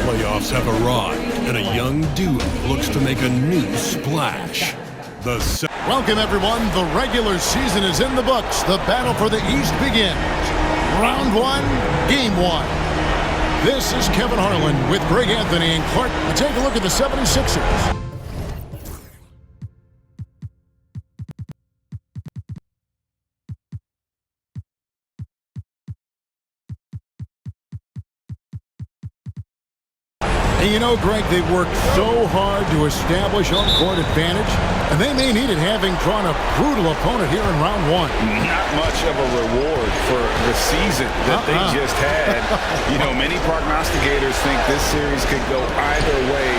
Playoffs have arrived, and a young duo looks to make a new splash. Welcome, everyone. The regular season is in the books. The battle for the East begins. Round one, game one. This is Kevin Harlan with Greg Anthony and Clark. Take a look at the 76ers. And you know, Greg, they've worked so hard to establish home-court advantage, and they may need it having drawn a brutal opponent here in round one. Not much of a reward for the season that they just had. You know, many prognosticators think this series could go either way.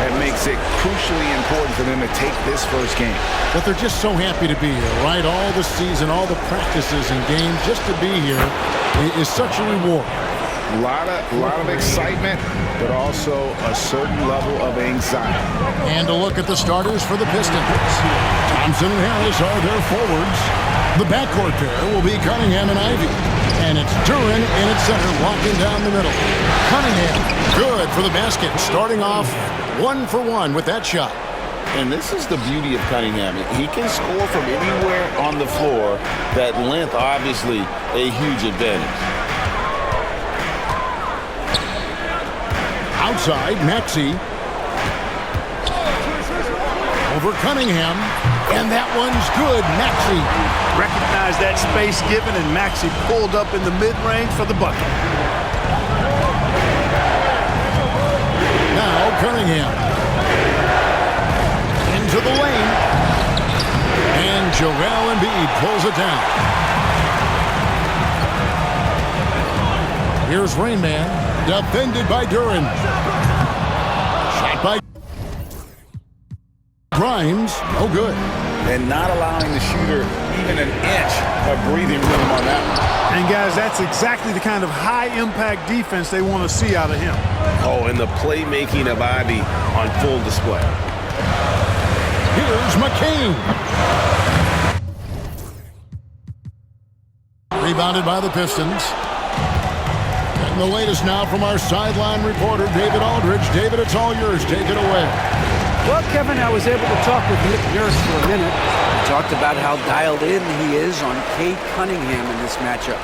That makes it crucially important for them to take this first game. But they're just so happy to be here, right? All the season, all the practices and games, just to be here is such a reward. A lot of excitement, but also a certain level of anxiety. And a look at the starters for the Pistons. Thompson and Harris are their forwards. The backcourt pair will be Cunningham and Ivey. And it's Duren in its center, locking down the middle. Cunningham, good for the basket, starting off 1 for 1 with that shot. And this is the beauty of Cunningham. He can score from anywhere on the floor. That length, obviously, a huge advantage. Outside, Maxey. Over Cunningham. And that one's good. Maxey. Recognized that space given, and Maxey pulled up in the mid-range for the bucket. Now Cunningham. Into the lane. And Joel Embiid pulls it down. Here's Rain Man. Defended by Duren. Shot by Grimes. No good. And not allowing the shooter even an inch of breathing room on that one. And, guys, that's exactly the kind of high-impact defense they want to see out of him. Oh, and the playmaking of Ivey on full display. Here's McCain. Rebounded by the Pistons. And the latest now from our sideline reporter, David Aldridge. David, it's all yours. Take it away. Well, Kevin, I was able to talk with Nick Nurse for a minute. He talked about how dialed in he is on Cade Cunningham in this matchup.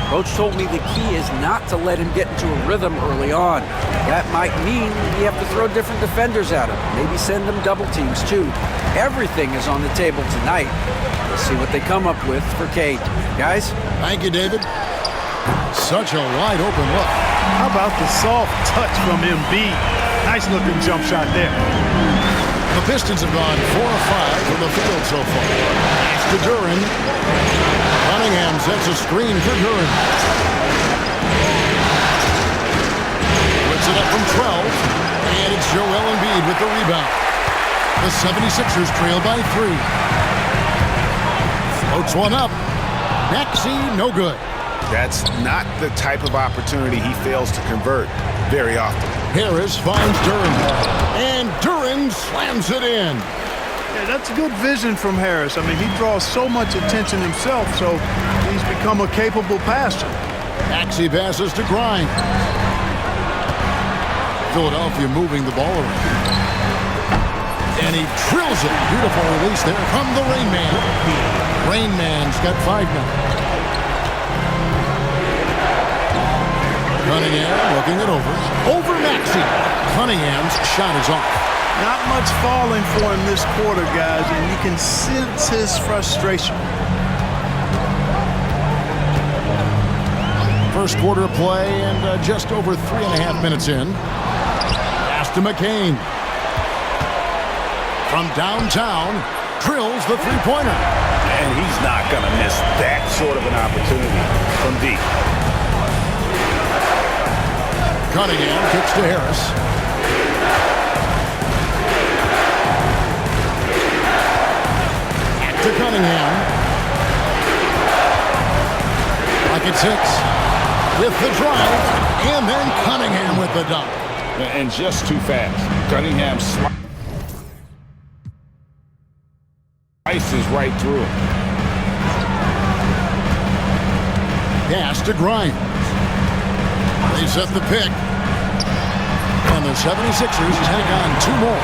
Coach told me the key is not to let him get into a rhythm early on. That might mean you have to throw different defenders at him. Maybe send them double teams, too. Everything is on the table tonight. We'll see what they come up with for Cade. Guys? Thank you, David. Such a wide open look. How about the soft touch from Embiid? Nice looking jump shot there. The Pistons have gone 4 of 5 from the field so far. Pass to Duren. Cunningham sets a screen for Duren. Puts it up from 12. And it's Joel Embiid with the rebound. The 76ers trail by 3. Floats one up. Maxey, no good. That's not the type of opportunity he fails to convert very often. Harris finds Duren. And Duren slams it in. Yeah, that's good vision from Harris. I mean, he draws so much attention himself, so he's become a capable passer. Maxey passes to Grimes. Philadelphia moving the ball around. And he drills it. Beautiful release there from the Rain Man. Rain Man's got 5 now. Cunningham looking it over. Over Maxey. Cunningham's shot is off. Not much falling for him this quarter, guys, and you can sense his frustration. First quarter of play and just over 3.5 minutes in. Pass to McCain. From downtown, drills the three-pointer. And he's not going to miss that sort of an opportunity from deep. Cunningham kicks to Harris. Back to Cunningham. Rockets hits with the drive, and then Cunningham with the dunk. And just too fast. Cunningham slices right through him. Pass to Grimes. They set the pick. And the 76ers take on two more.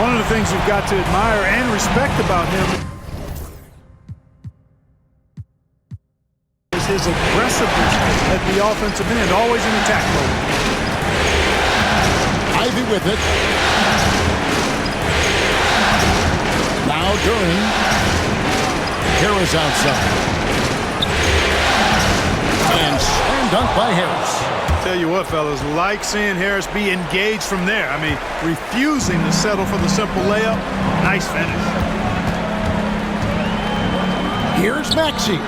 One of the things you've got to admire and respect about him is his aggressiveness at the offensive end, always in attack mode. Ivy with it. Now Duren. Harris outside. And slam dunk by Harris. Tell you what, fellas, like seeing Harris be engaged from there. I mean, refusing to settle for the simple layup. Nice finish. Here's Maxey.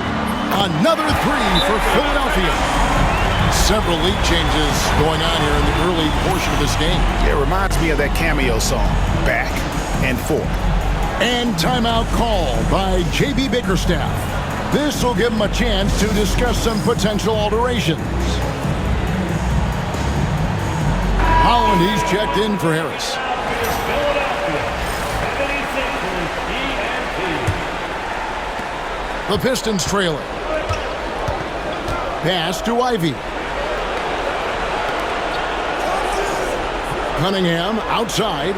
Another three for Philadelphia. Several lead changes going on here in the early portion of this game. It reminds me of that cameo song, Back and Forth. And timeout called by J.B. Bickerstaff. This will give him a chance to discuss some potential alterations. Holland, he's checked in for Harris. The Pistons trailing. Pass to Ivy. Cunningham outside.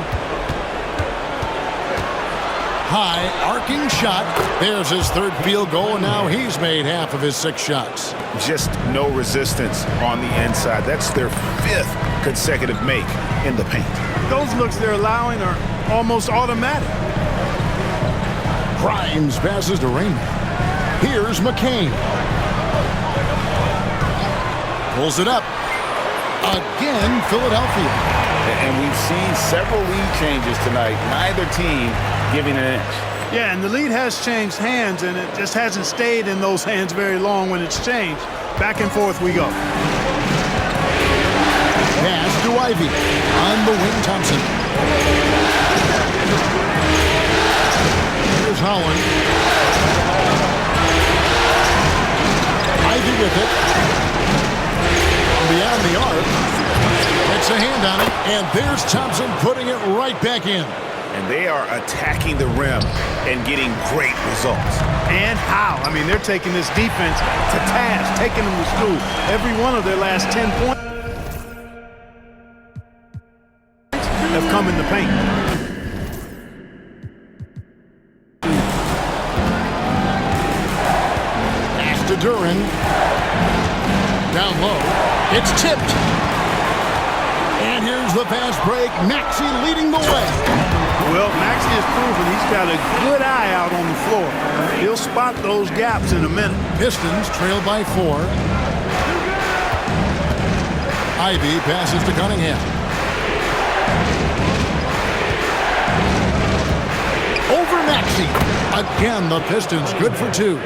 High arcing shot. There's his third field goal, and now he's made half of his 6 shots. Just no resistance on the inside. That's their 5th consecutive make in the paint. Those looks they're allowing are almost automatic. Grimes passes to Raymond. Here's McCain. Pulls it up. Again, Philadelphia. And we've seen several lead changes tonight. Neither team giving an inch. Yeah, and the lead has changed hands, and it just hasn't stayed in those hands very long when it's changed. Back and forth we go. Pass to Ivy. On the wing, Thompson. Here's Holland. Ivy with it. Beyond the arc. Gets a hand on it, and there's Thompson putting it right back in. And they are attacking the rim and getting great results. And how? I mean, they're taking this defense to task, taking them to school. Every one of their last 10 points have come in the paint. Pass to Duren. Down low. It's tipped. And here's the fast break. Maxey leading the way. Well, Maxey has proven he's got a good eye out on the floor. He'll spot those gaps in a minute. Pistons trail by 4. Ivy passes to Cunningham. Over Maxey. Again, the Pistons good for 2.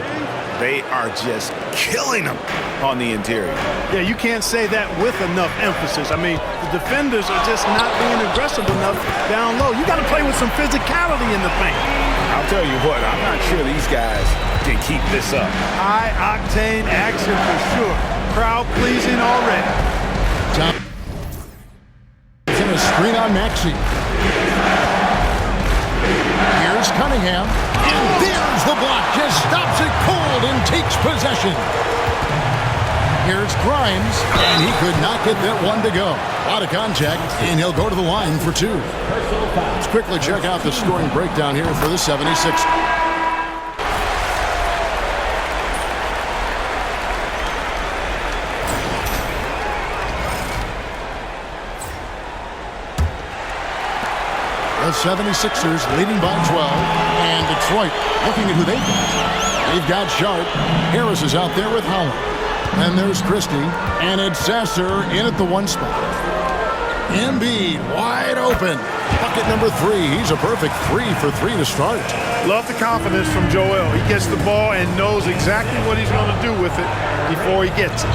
They are just killing them on the interior. Yeah, you can't say that with enough emphasis. I mean, the defenders are just not being aggressive enough down low. You got to play with some physicality in the paint. I'll tell you what, I'm not sure these guys can keep this up. High-octane action for sure. Crowd-pleasing already. It's in a screen on Maxey. Here's Cunningham. And there's the block. Just stops it cold and takes possession. Here's Grimes. And he could not get that one to go. Out of contact, and he'll go to the line for 2. Let's quickly check out the scoring breakdown here for the 76ers. The 76ers leading by 12, and Detroit looking at who they've got. They've got Sharp. Harris is out there with Holland. Then there's Christie, and it's Sasser in at the 1 spot. Embiid wide open. Bucket number 3. He's a perfect 3 for 3 to start. Love the confidence from Joel. He gets the ball and knows exactly what he's going to do with it before he gets it.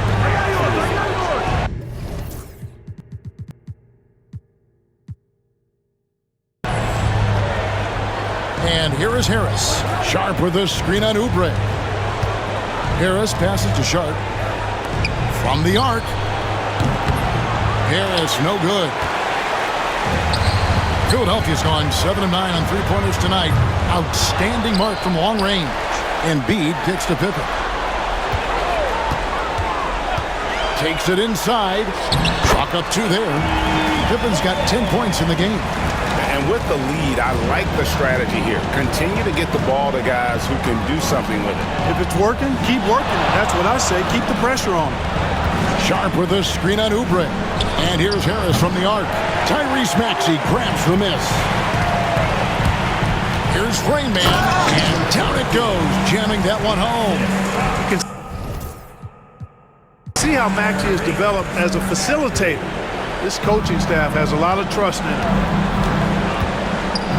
And here is Harris. Sharp with a screen on Oubre. Harris passes to Sharp. From the arc. Harris, no good. Philadelphia's gone 7 of 9 on three-pointers tonight. Outstanding mark from long range. Embiid kicks to Pippen. Takes it inside. Chalk up 2 there. Pippen's got 10 points in the game. And with the lead, I like the strategy here. Continue to get the ball to guys who can do something with it. If it's working, keep working it. That's what I say. Keep the pressure on him. Sharp with a screen on Oubre. And here's Harris from the arc. Tyrese Maxey grabs the miss. Here's Rain Man, and down it goes, jamming that one home. You can see how Maxey is developed as a facilitator. This coaching staff has a lot of trust in him.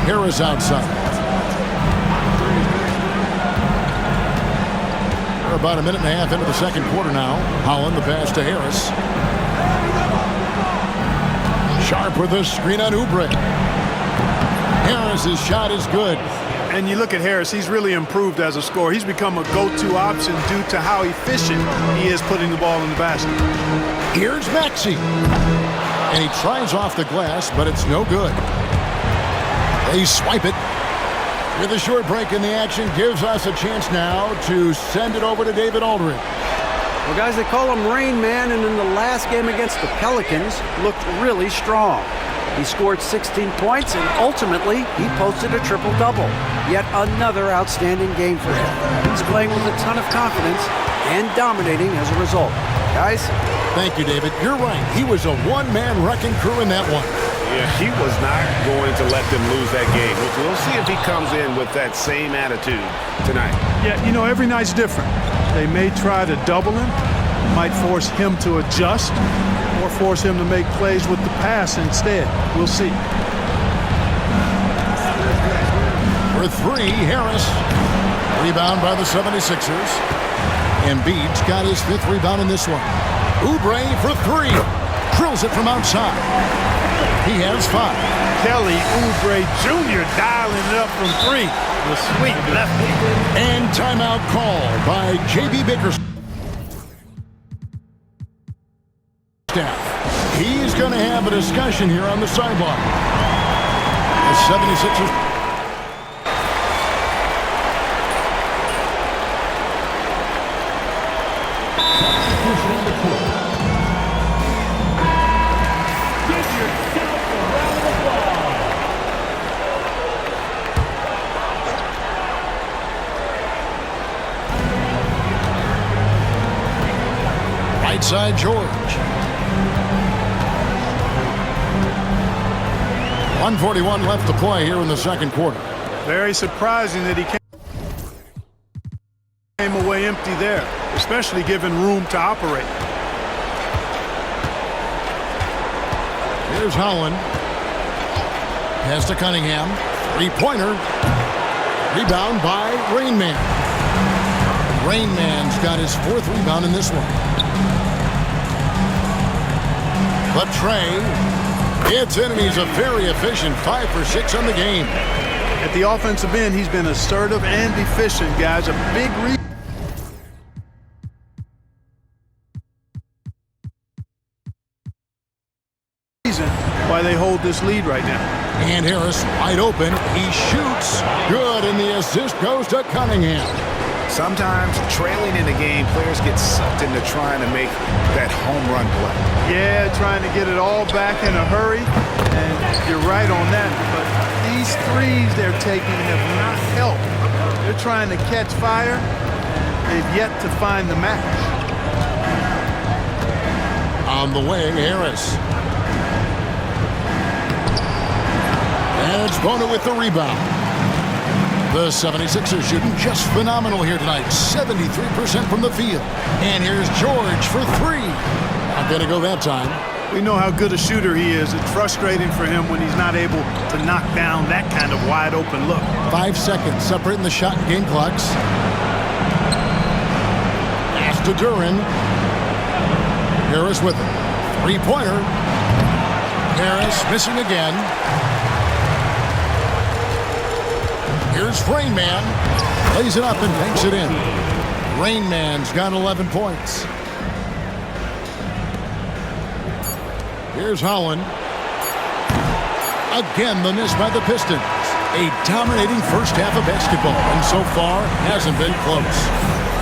Harris outside. We're about a minute and a half into the second quarter now. Holland the pass to Harris. Sharp with a screen on Oubre. Harris's shot is good. And you look at Harris, he's really improved as a scorer. He's become a go-to option due to how efficient he is putting the ball in the basket. Here's Maxey. And he tries off the glass, but it's no good. They swipe it. With a short break in the action, gives us a chance now to send it over to David Aldridge. Well, guys, they call him Rain Man, and in the last game against the Pelicans, looked really strong. He scored 16 points, and ultimately, he posted a triple-double. Yet another outstanding game for him. He's playing with a ton of confidence and dominating as a result. Guys? Thank you, David. You're right. He was a one-man wrecking crew in that one. Yeah, he was not going to let them lose that game. We'll see if he comes in with that same attitude tonight. Yeah, you know, every night's different. They may try to double him, might force him to adjust, or force him to make plays with the pass instead. We'll see. For 3, Harris. Rebound by the 76ers. Embiid's got his 5th rebound in this one. Oubre for 3. Drills it from outside. He has 5. Kelly Oubre Jr. dialing it up from 3. The sweet lefty. And timeout call by J.B. Bickerstaff. He's going to have a discussion here on the sideline. The 76ers. Right side, George. 1:41 left to play here in the second quarter. Very surprising that he came away empty there, especially given room to operate. Here's Holland. Pass to Cunningham. Three-pointer. Rebound by Rain Man. Rain Man's got his 4th rebound in this one. But Trey gets in, and he's a very efficient 5 for 6 on the game. At the offensive end, he's been assertive and efficient, guys. A big reason why they hold this lead right now. And Harris wide open. He shoots. Good, and the assist goes to Cunningham. Sometimes trailing in the game, players get sucked into trying to make that home run play. Yeah, trying to get it all back in a hurry, and you're right on that. But these threes they're taking have not helped. They're trying to catch fire. They've yet to find the match. On the wing, Harris. And it's Bona with the rebound. The 76ers shooting just phenomenal here tonight. 73% from the field. And here's George for 3. Not going to go that time. We know how good a shooter he is. It's frustrating for him when he's not able to knock down that kind of wide open look. 5 seconds separating the shot and game clocks. Pass to Duren. Harris with it. Three-pointer. Harris missing again. Here's Rain Man. Lays it up and banks it in. Rain Man's got 11 points. Here's Holland. Again, the miss by the Pistons. A dominating first half of basketball, and so far hasn't been close.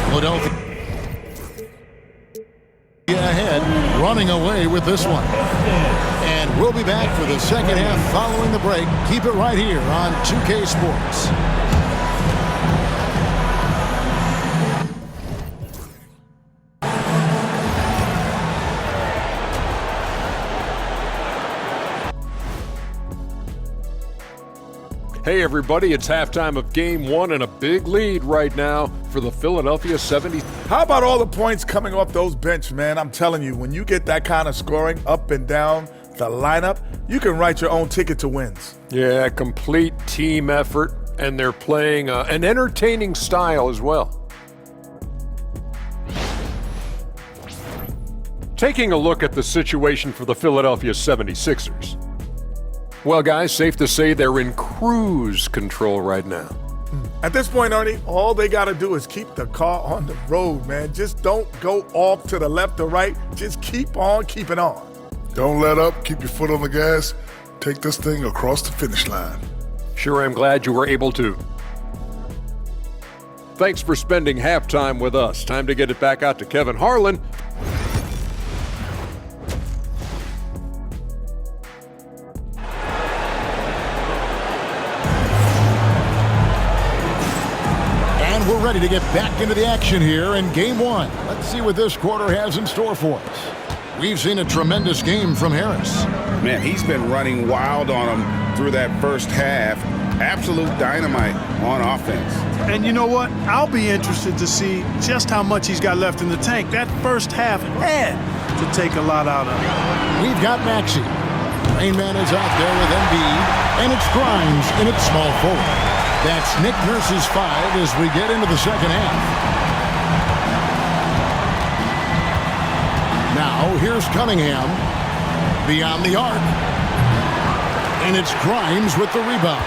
Philadelphia ahead, running away with this one. And we'll be back for the second half following the break. Keep it right here on 2K Sports. Hey everybody, it's halftime of game one and a big lead right now for the Philadelphia 70s. How about all the points coming off those bench, man? I'm telling you, when you get that kind of scoring up and down the lineup, you can write your own ticket to wins. Yeah, complete team effort, and they're playing an entertaining style as well. Taking a look at the situation for the Philadelphia 76ers. Well, guys, safe to say they're in cruise control right now. At this point, Ernie, all they got to do is keep the car on the road, man. Just don't go off to the left or right. Just keep on keeping on. Don't let up. Keep your foot on the gas. Take this thing across the finish line. Sure, I'm glad you were able to. Thanks for spending halftime with us. Time to get it back out to Kevin Harlan. We're ready to get back into the action here in game one. Let's see what this quarter has in store for us. We've seen a tremendous game from Harris. Man, he's been running wild on him through that first half. Absolute dynamite on offense. And you know what? I'll be interested to see just how much he's got left in the tank. That first half had to take a lot out of him. We've got Maxey. Rain Man is out there with Embiid, and it's Grimes in its small forward. That's Nick Nurse's 5 as we get into the second half. Now, here's Cunningham beyond the arc. And it's Grimes with the rebound.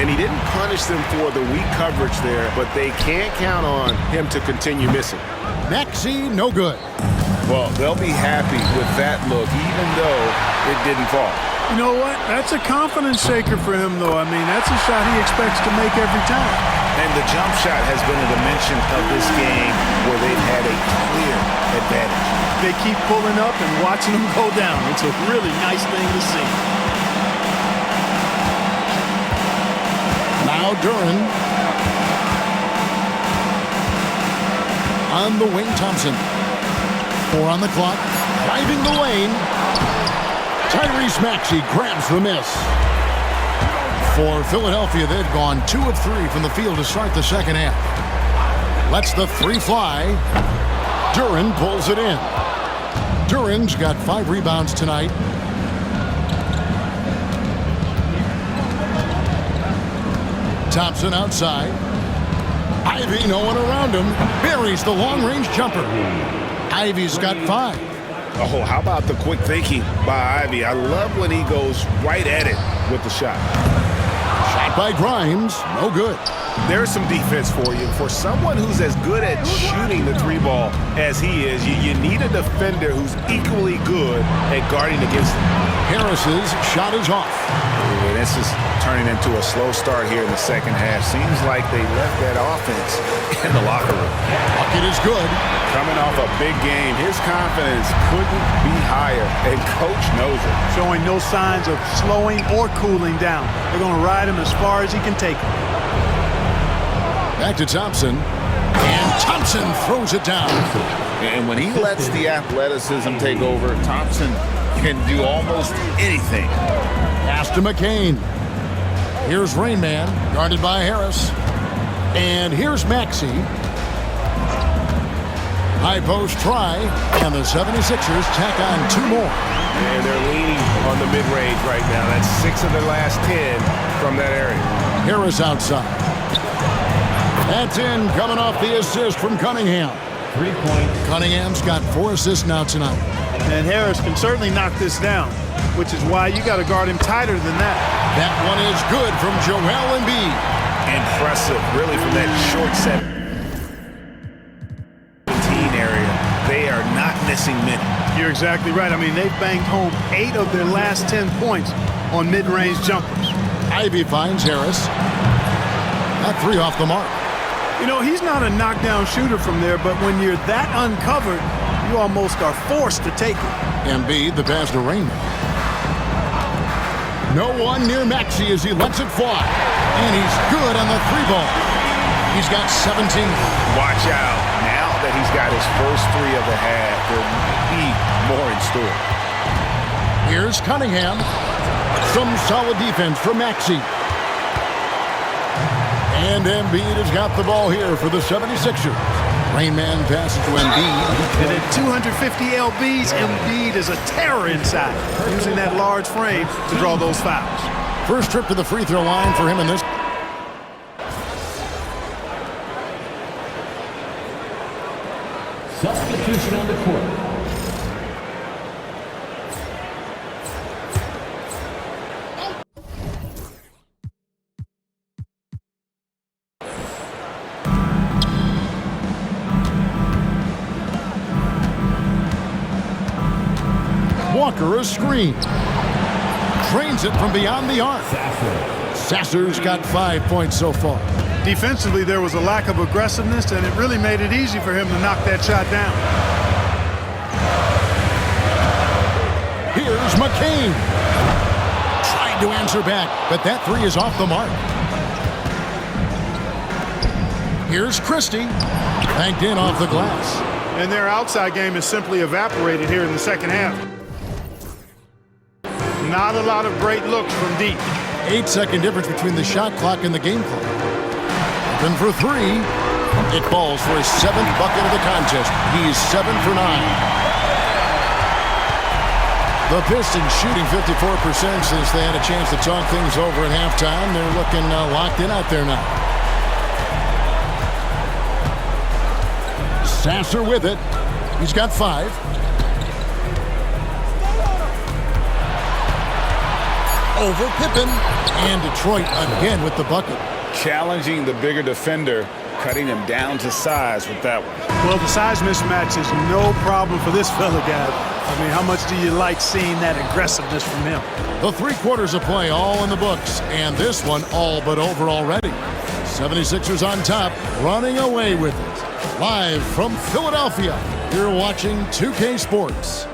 And he didn't punish them for the weak coverage there, but they can't count on him to continue missing. Maxey, no good. Well, they'll be happy with that look, even though it didn't fall. You know what? That's a confidence shaker for him, though. I mean, that's a shot he expects to make every time. And the jump shot has been a dimension of this game where they've had a clear advantage. They keep pulling up and watching them go down. It's a really nice thing to see. Now Duren. On the wing, Thompson. 4 on the clock. Driving the lane. Tyrese Maxey grabs the miss. For Philadelphia, they've gone 2 of 3 from the field to start the second half. Lets the 3 fly. Duren pulls it in. Duren's got 5 rebounds tonight. Thompson outside. Ivy, no one around him. Buries the long-range jumper. Ivy's got 5. Oh, how about the quick thinking by Ivy? I love when he goes right at it with the shot. Shot by Grimes, no good. There's some defense for you. For someone who's as good at shooting the 3-ball as he is, you need a defender who's equally good at guarding against him. Harris's shot is off. And this is turning into a slow start here in the second half. Seems like they left that offense in the locker room. Bucket is good. Coming off a big game, his confidence couldn't be higher, and Coach knows it. Showing no signs of slowing or cooling down. They're going to ride him as far as he can take him. Back to Thompson. And Thompson throws it down. And when he lets the athleticism take over, Thompson can do almost anything. Pass to McCain. Here's Rain Man, guarded by Harris. And here's Maxey. High post try, and the 76ers tack on 2 more. And they're leaning on the mid-range right now. That's 6 of their last 10 from that area. Harris outside. That's in, coming off the assist from Cunningham. 3 points. Cunningham's got 4 assists now tonight. And Harris can certainly knock this down, which is why you got to guard him tighter than that. That one is good from Joel Embiid. Impressive, really, from that short 17 area. They are not missing many. You're exactly right. I mean, they've banged home 8 of their last 10 points on mid-range jumpers. Ivy finds Harris. That 3 off the mark. You know, he's not a knockdown shooter from there, but when you're that uncovered, you almost are forced to take it. Embiid, the pass to Raymond. No one near Maxey as he lets it fly. And he's good on the 3-ball. He's got 17. Watch out. Now that he's got his first 3 of the half, there'll be more in store. Here's Cunningham. Some solid defense from Maxey. And Embiid has got the ball here for the 76ers. Rainman passes to Embiid. And at 250 lbs, Embiid is a terror inside, using that large frame to draw those fouls. First trip to the free throw line for him in this. Substitution on the court. Walker a screen. Trains it from beyond the arc. Sasser's got 5 points so far. Defensively, there was a lack of aggressiveness, and it really made it easy for him to knock that shot down. Here's McCain. Tried to answer back, but that 3 is off the mark. Here's Christie. Banked in off the glass. And their outside game is simply evaporated here in the second half. Not a lot of great looks from deep. 8-second difference between the shot clock and the game clock. Open for 3. It falls for his 7th bucket of the contest. He's 7 for 9. The Pistons shooting 54% since they had a chance to talk things over at halftime. They're looking locked in out there now. Sasser with it. He's got 5. Over Pippen. And Detroit again with the bucket. Challenging the bigger defender, cutting him down to size with that one. Well, the size mismatch is no problem for this fella, guy. I mean, how much do you like seeing that aggressiveness from him? The 3 quarters of play all in the books, and this one all but over already. 76ers on top, running away with it. Live from Philadelphia, you're watching 2K Sports.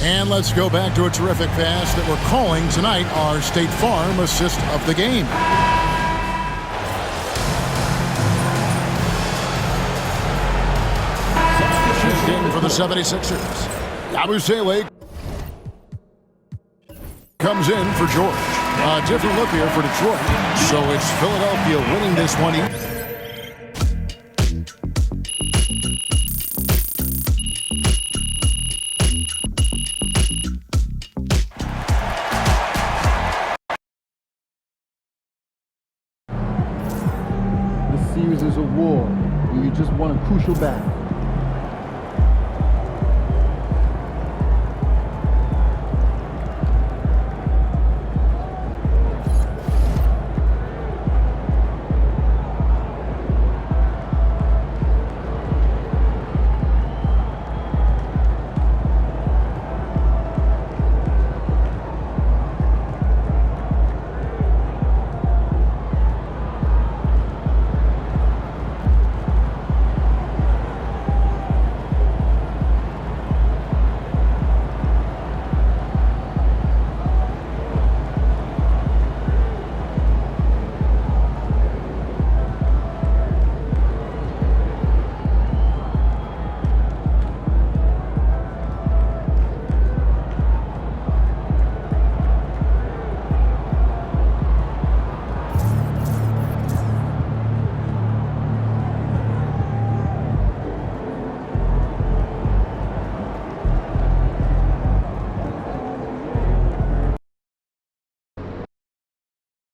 And let's go back to a terrific pass that we're calling tonight our State Farm assist of the game. In for the 76ers. Yabusele comes in for George. A different look here for Detroit. So it's Philadelphia winning this one. This series is a war, and you just want a crucial battle.